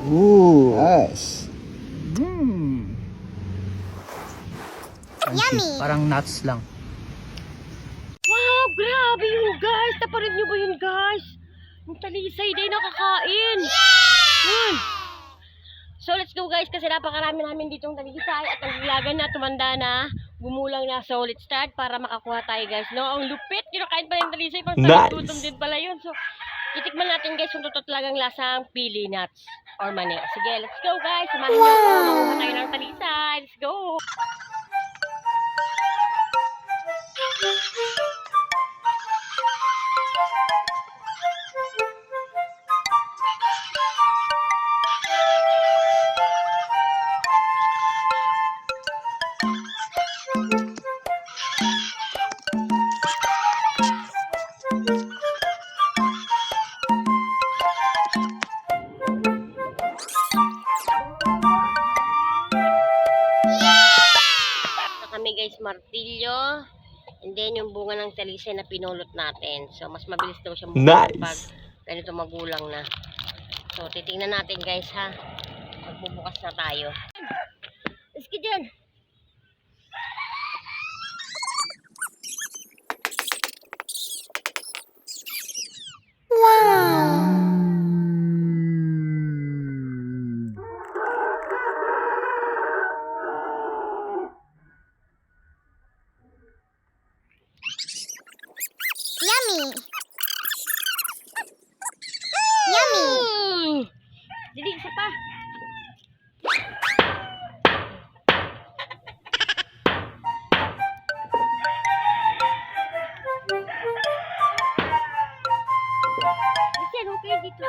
Ooh. Nice. Yummy. Parang nuts lang. Wow, grabe yun guys. Taparin nyo ba yun guys? Yung talisay day nakakain. Yun. So let's go guys kasi napakarami namin ditong talisay at ang ilagan na tumanda na, gumulang na. So let's start para makakuha tayo guys. No, ang lupit. Kinakain pala yung talisay. Pang gutom din pala yun. So itikman natin guys kung totoo talagang lasang pili nuts or mani. Sige, let's go guys. Samahan nyo ako. Makuha tayo ng talisay. Let's go. Kami guys martilyo and then yung bunga ng talisay na pinulot natin. So mas mabilis daw siyang bukas pag ganito magulang na. So titingnan natin guys ha. Magbubukas na tayo. Let's get dyan. Yummy. Yummy. Dili, isa pa. Yan, okay dito.